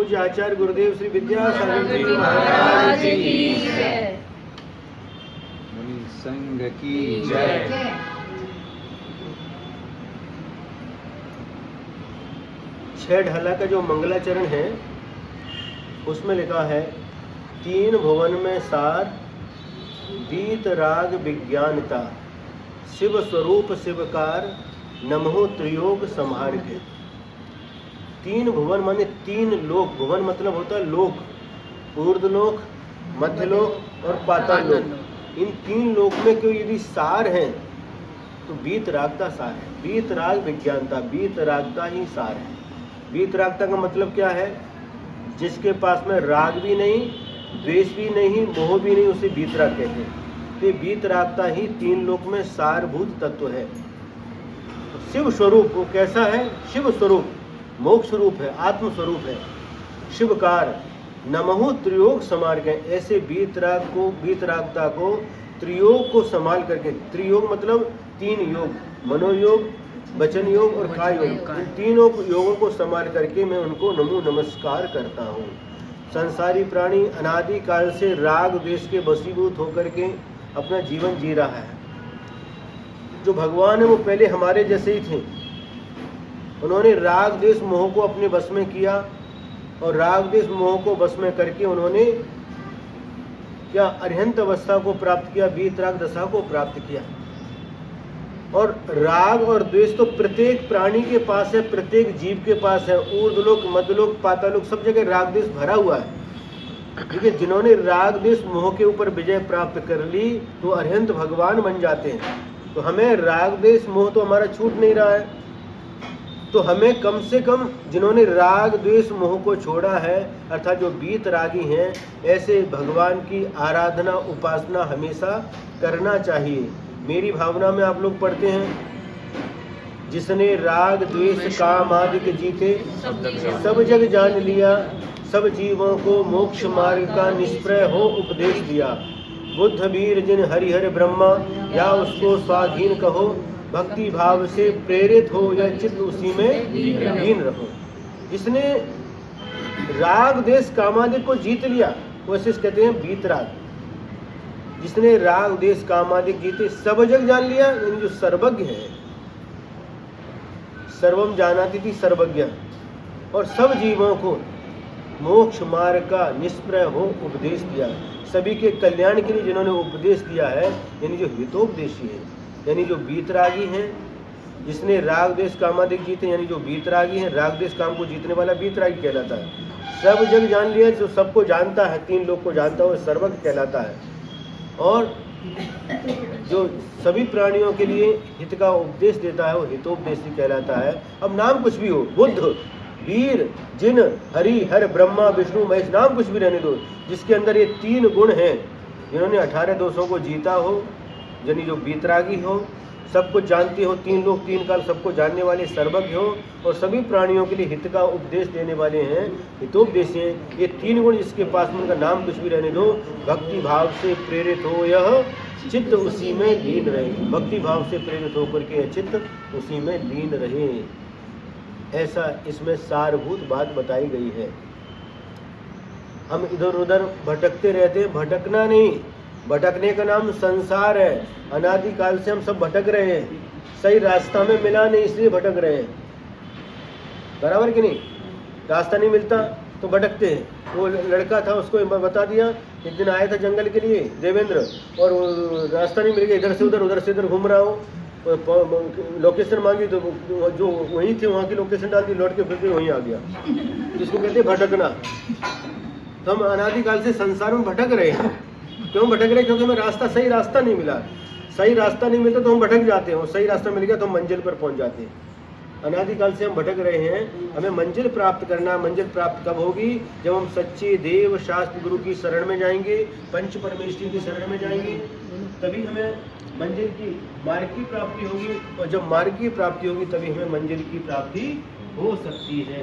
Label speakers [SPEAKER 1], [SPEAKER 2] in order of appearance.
[SPEAKER 1] पूज्य आचार्य गुरुदेव श्री विद्यासागर जी महाराज की जय।
[SPEAKER 2] मुनि संघ की जय।
[SPEAKER 1] छह ढाला का जो मंगलाचरण है उसमें लिखा है, तीन भुवन में सार बीत राग विज्ञानता, शिव स्वरूप शिवकार नमो त्रियोग संहार के। तीन भुवन माने तीन लोक, भुवन मतलब होता है लोक, ऊर्ध्वलोक, मध्यलोक और पाताल लोक। इन तीन लोक में क्यों यदि सार है तो बीत रागता सार है। बीत राग विज्ञानता, बीत रागता ही सार है। बीत रागता का मतलब क्या है? जिसके पास में राग भी नहीं, द्वेष भी नहीं, मोह भी नहीं, उसे बीत राग कहते हैं। तो बीत रागता ही तीन लोक में सारभूत तत्व है। शिव स्वरूप वो कैसा है? शिव स्वरूप, मोक्ष स्वरूप है, आत्म स्वरूप है, शिवकार नमहु त्रियोग संहार के। ऐसे बीत रागता को त्रियोग को संभाल करके, त्रियोग मतलब तीन योग, मनोयोग, वचन योग और काय योग, इन तीनों योगों को संभाल करके मैं उनको नमो नमस्कार करता हूँ। संसारी प्राणी अनादि काल से राग द्वेष के वशीभूत होकर के अपना जीवन जी रहा है। जो भगवान है वो पहले हमारे जैसे ही थे। उन्होंने राग द्वेष मोह को अपने वश में किया और राग द्वेष मोह को वश में करके उन्होंने क्या अरिहंत अवस्था को प्राप्त किया, बीत राग दशा को प्राप्त किया। और राग और द्वेष तो प्रत्येक प्राणी के पास है, प्रत्येक जीव के पास है। ऊर्ध्वलोक, मध्यलोक, पातालोक सब जगह राग द्वेष भरा हुआ है। ठीक है, जिन्होंने राग द्वेष मोह के ऊपर विजय प्राप्त कर ली तो अरिहंत भगवान बन जाते हैं। तो हमें राग द्वेष मोह तो हमारा छूट नहीं रहा है, तो हमें कम से कम जिन्होंने राग द्वेष मोह को छोड़ा है अर्थात जो बीत रागी हैं, ऐसे भगवान की आराधना उपासना हमेशा करना चाहिए। मेरी भावना में आप लोग पढ़ते हैं, जिसने राग द्वेष काम आदि के जीते सब जग जान लिया, सब जीवों को मोक्ष मार्ग का निष्प्रय हो उपदेश दिया। बुद्ध वीर जिन हरिहर ब्रह्मा, या उसको स्वाधीन कहो, भक्ति भाव से प्रेरित हो या चित्त उसी में लीन रहो। जिसने राग द्वेष कामादि को जीत लिया वैसे कहते हैं बीत राग। जिसने राग द्वेष कामादि जीते सब जग जान लिया, यानी जो सर्वज्ञ है, सर्वम जानाति थी सर्वज्ञ, और सब जीवों को मोक्ष मार्ग का निष्प्रय हो उपदेश दिया। सभी के कल्याण के लिए जिन्होंने उपदेश दिया है, यानी जो हितोपदेशी है, यानी जो बीतरागी हैं। जिसने राग द्वेष कामादि जीते यानी जो बीतरागी हैं, राग द्वेष काम को जीतने वाला बीतरागी कहलाता है। सब जग जान लिया, जो सबको जानता है, तीन लोग को जानता है, वो सर्वज्ञ कहलाता है। और जो सभी प्राणियों के लिए हित का उपदेश देता है वो हितोपदेशी कहलाता है। अब नाम कुछ भी हो, बुद्ध, वीर, जिन, हरि, हर, ब्रह्मा, विष्णु, महेश, नाम कुछ भी रहने दो, जिसके अंदर ये तीन गुण हैं, जिन्होंने 18 दोषों को जीता हो, यानी जो बीतरागी हो, सब कुछ जानते हो, तीन लोग तीन काल सबको जानने वाले सर्वज्ञ हो, और सभी प्राणियों के लिए हित का उपदेश देने वाले हैं, हितोपदेशी हैं। ये तीन गुण जिसके पास में, उनका नाम कुछ भी रहने दो, भक्ति भाव से प्रेरित हो यह चित्त उसी में लीन रहे। भक्ति भाव से प्रेरित होकर के चित्त उसी में लीन रहे, ऐसा इसमें सारभूत बात बताई गई है। हम इधर उधर भटकते रहते हैं, भटकना नहीं, भटकने का नाम संसार है। अनादि काल से हम सब भटक रहे हैं, सही रास्ता में मिला नहीं इसलिए भटक रहे हैं, बराबर कि नहीं? रास्ता नहीं मिलता तो भटकते हैं। वो लड़का था, उसको बता दिया, एक दिन आया था जंगल के लिए देवेंद्र, और रास्ता नहीं मिल गया, इधर से उधर घूम रहा हो, लोकेशन मांगी तो जो वहीं थे वहाँ की लोकेशन डाल दी, लौट के फिर वहीं आ गया, जिसको कहते हैं भटकना। तो हम अनादिकाल से संसार में भटक रहे हैं। क्यों भटक रहे हैं? क्योंकि हमें रास्ता, सही रास्ता नहीं मिला। सही रास्ता नहीं मिलता तो हम भटक जाते हैं, और सही रास्ता मिल गया तो हम मंजिल पर पहुंच जाते हैं। अनादिकाल से हम भटक रहे हैं, हमें मंजिल प्राप्त करना। मंजिल प्राप्त कब होगी? जब हम सच्चे देव शास्त्र गुरु की शरण में जाएंगे, पंच परमेश्वर की शरण में जाएंगे, तभी हमें मंजिल की, मार्ग की प्राप्ति होगी। और जब मार्ग की प्राप्ति होगी तभी हमें मंजिल की प्राप्ति हो सकती है।